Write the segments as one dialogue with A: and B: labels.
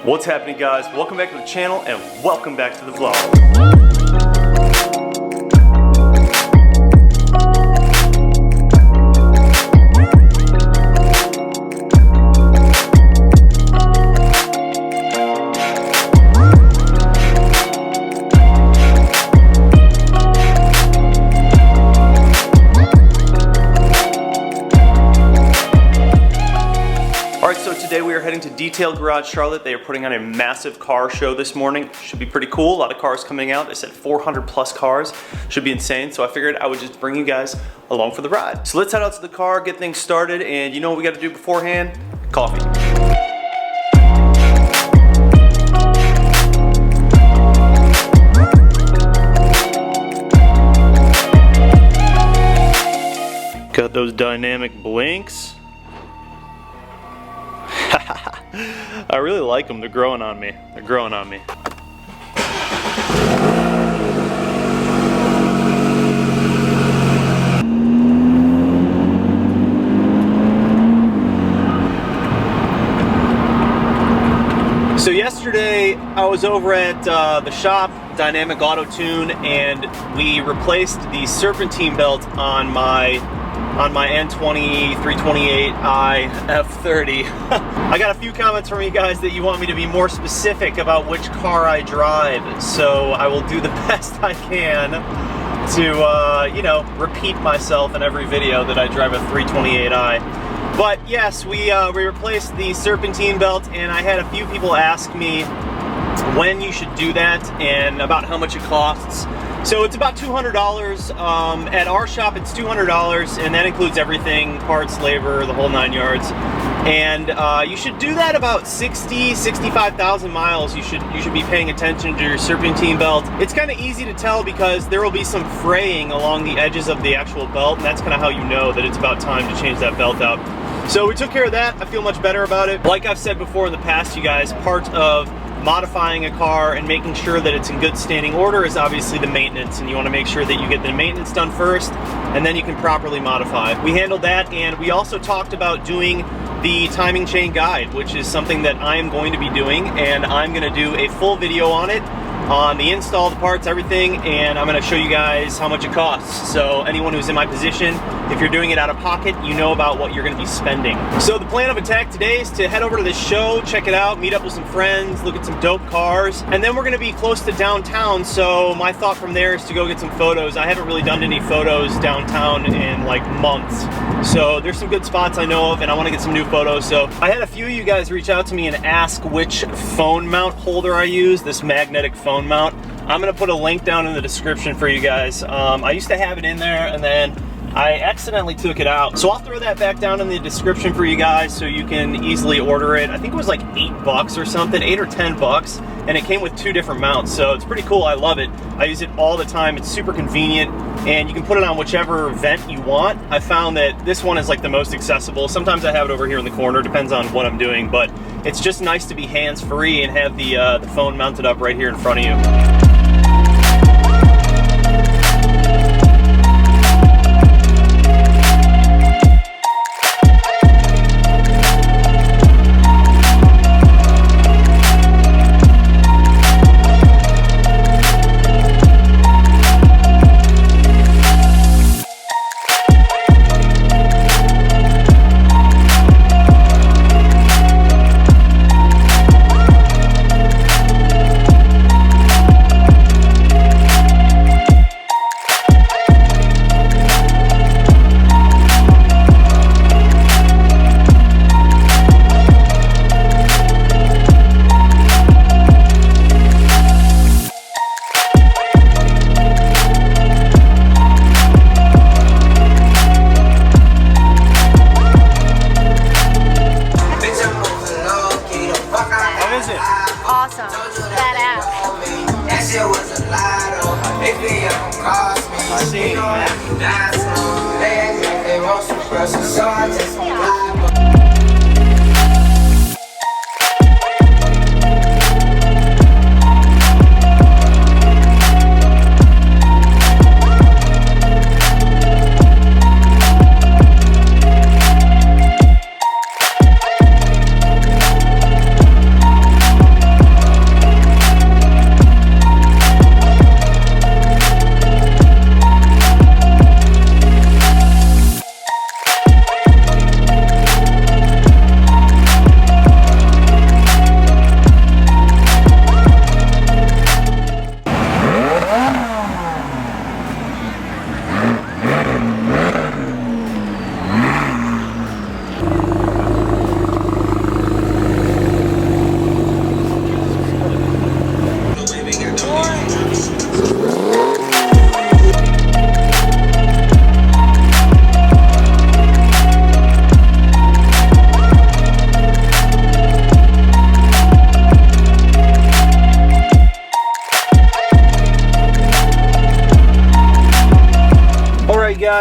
A: What's happening, guys? Welcome back to the channel and welcome back to the vlog. Today we are heading to Detail Garage Charlotte. They are putting on a massive car show this morning. Should be pretty cool. A lot of cars coming out. They said 400 plus cars. Should be insane. So I figured I would just bring you guys along for the ride. So let's head out to the car, get things started, and you know what we got to do beforehand? Coffee. Got those dynamic blinks. I really like them. They're growing on me. They're growing on me. So yesterday I was over at the shop, Dynamic Auto Tune, and we replaced the serpentine belt on my N20 328i F30. I got a few comments from you guys that you want me to be more specific about which car I drive, so I will do the best I can to, you know, repeat myself in every video that I drive a 328i. But yes, we replaced the serpentine belt, and I had a few people ask me when you should do that and about how much it costs. So it's about $200. At our shop it's $200, and that includes everything, parts, labor, the whole 9 yards. And you should do that about 65,000 miles. You should be paying attention to your serpentine belt. It's kind of easy to tell because there will be some fraying along the edges of the actual belt, and that's kind of how you know that it's about time to change that belt out. So we took care of that. I feel much better about it. Like I've said before in the past, you guys, part of modifying a car and making sure that it's in good standing order is obviously the maintenance, and you want to make sure that you get the maintenance done first and then you can properly modify. We handled that, and we also talked about doing the timing chain guide, which is something that I am going to be doing, and I'm going to do a full video on it, on the install, the parts, everything, and I'm going to show you guys how much it costs. So anyone who's in my position, if you're doing it out of pocket, you know about what you're going to be spending. So the plan of attack today is to head over to this show, check it out, meet up with some friends, look at some dope cars, and then we're going to be close to downtown, so my thought from there is to go get some photos. I haven't really done any photos downtown in like months, so there's some good spots I know of, and I want to get some new photos. So I had a few of you guys reach out to me and ask which phone mount holder I use, this magnetic phone mount. I'm going to put a link down in the description for you guys. I used to have it in there, and then I accidentally took it out. So I'll throw that back down in the description for you guys so you can easily order it. I think it was like $8 or something, 8 or 10 bucks, and it came with 2 different mounts. So it's pretty cool. I love it. I use it all the time. It's super convenient, and you can put it on whichever vent you want. I found that this one is like the most accessible. Sometimes I have it over here in the corner, depends on what I'm doing, but it's just nice to be hands-free and have the phone mounted up right here in front of you.
B: Awesome. Badass. That shit was a lie though. They think it don't cost me. I see. They act like they want some pressure, so I just lie.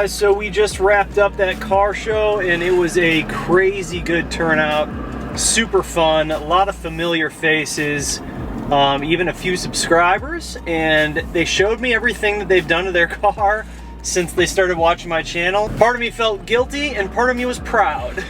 A: guys, so we just wrapped up that car show and it was a crazy good turnout. Super fun, a lot of familiar faces, even a few subscribers, and they showed me everything that they've done to their car since they started watching my channel. Part of me felt guilty and part of me was proud.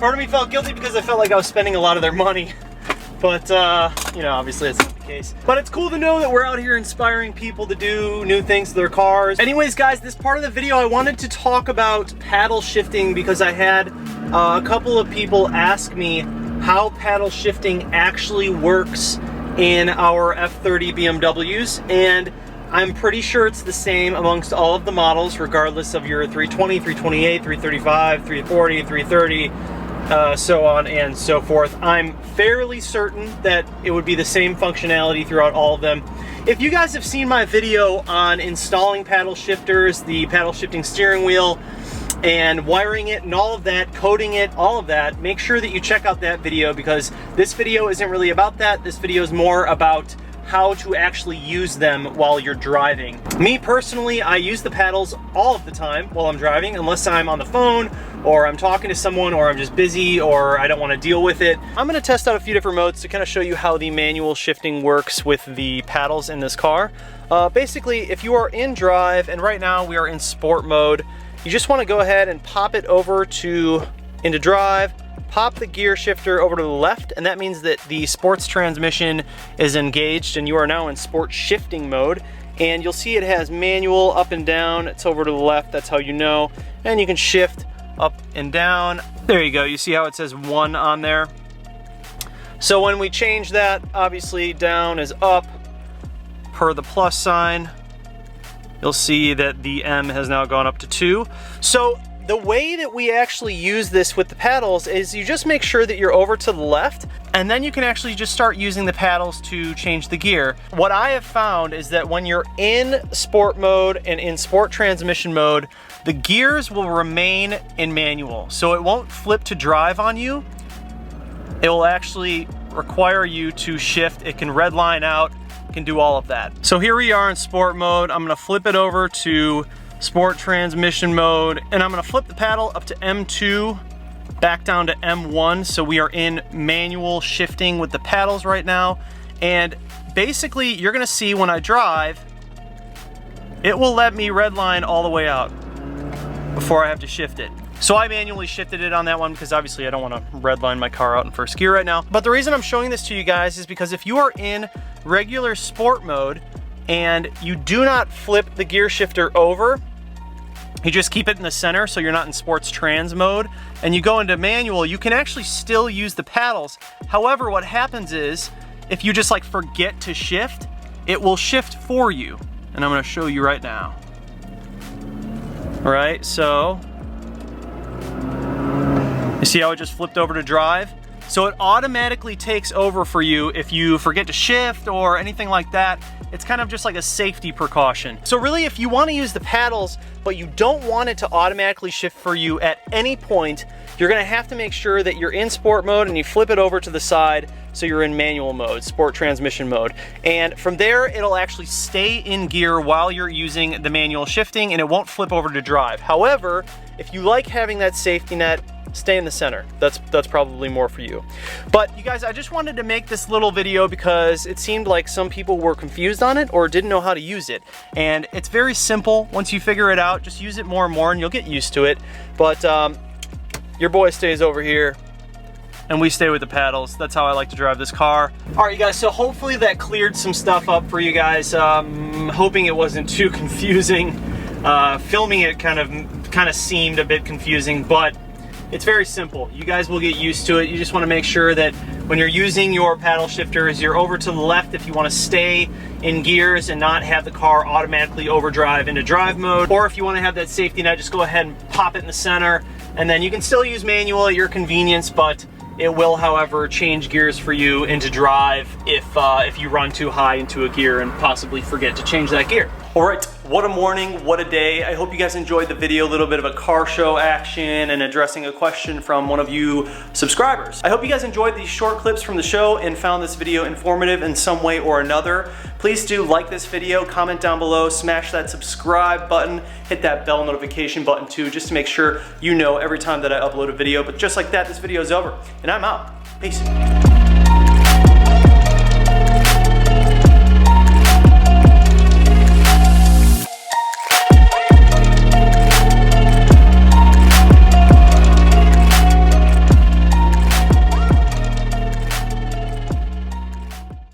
A: Part of me felt guilty because I felt like I was spending a lot of their money. But, you know, obviously that's not the case. But it's cool to know that we're out here inspiring people to do new things to their cars. Anyways, guys, this part of the video, I wanted to talk about paddle shifting because I had a couple of people ask me how paddle shifting actually works in our F30 BMWs. And I'm pretty sure it's the same amongst all of the models, regardless of your 320, 328, 335, 340, 330, so on and so forth. I'm fairly certain that it would be the same functionality throughout all of them. If you guys have seen my video on installing paddle shifters, the paddle shifting steering wheel, and wiring it and all of that, coding it, all of that, make sure that you check out that video because this video isn't really about that. This video is more about how to actually use them while you're driving. Me personally, I use the paddles all of the time while I'm driving, unless I'm on the phone or I'm talking to someone or I'm just busy or I don't want to deal with it. I'm going to test out a few different modes to kind of show you how the manual shifting works with the paddles in this car. Basically, if you are in drive, and right now we are in sport mode, you just want to go ahead and pop it over into drive, pop the gear shifter over to the left, and that means that the sports transmission is engaged and you are now in sport shifting mode. And you'll see it has manual up and down. It's over to the left, that's how you know. And you can shift up and down. There you go, you see how it says 1 on there? So when we change that, obviously down is up per the plus sign. You'll see that the M has now gone up to 2. So the way that we actually use this with the paddles is you just make sure that you're over to the left, and then you can actually just start using the paddles to change the gear. What I have found is that when you're in sport mode and in sport transmission mode, the gears will remain in manual. So it won't flip to drive on you. It will actually require you to shift. It can red line out, can do all of that. So here we are in sport mode. I'm gonna flip it over to sport transmission mode, and I'm gonna flip the paddle up to M2, back down to M1, so we are in manual shifting with the paddles right now. And basically, you're gonna see when I drive, it will let me redline all the way out before I have to shift it. So I manually shifted it on that one because obviously I don't want to redline my car out in first gear right now. But the reason I'm showing this to you guys is because if you are in regular sport mode and you do not flip the gear shifter over, you just keep it in the center so you're not in sports trans mode, and you go into manual, you can actually still use the paddles. However, what happens is if you just like forget to shift, it will shift for you. And I'm gonna show you right now. All right, so you see how it just flipped over to drive? So it automatically takes over for you if you forget to shift or anything like that. It's kind of just like a safety precaution. So really, if you want to use the paddles, but you don't want it to automatically shift for you at any point, you're gonna have to make sure that you're in sport mode and you flip it over to the side so you're in manual mode, sport transmission mode. And from there, it'll actually stay in gear while you're using the manual shifting and it won't flip over to drive. However, if you like having that safety net, stay in the center. That's probably more for you. But you guys, I just wanted to make this little video because it seemed like some people were confused on it or didn't know how to use it. And it's very simple. Once you figure it out, just use it more and more and you'll get used to it. But your boy stays over here and we stay with the paddles. That's how I like to drive this car. All right, you guys, so hopefully that cleared some stuff up for you guys. Hoping it wasn't too confusing. Filming it kind of seemed a bit confusing, but it's very simple. You guys will get used to it. You just want to make sure that when you're using your paddle shifters, you're over to the left if you want to stay in gears and not have the car automatically overdrive into drive mode. Or if you want to have that safety net, just go ahead and pop it in the center. And then you can still use manual at your convenience, but it will, however, change gears for you into drive if you run too high into a gear and possibly forget to change that gear. All right, what a morning, what a day. I hope you guys enjoyed the video, a little bit of a car show action and addressing a question from one of you subscribers. I hope you guys enjoyed these short clips from the show and found this video informative in some way or another. Please do like this video, comment down below, smash that subscribe button, hit that bell notification button too, just to make sure you know every time that I upload a video. But just like that, this video is over, and I'm out. Peace.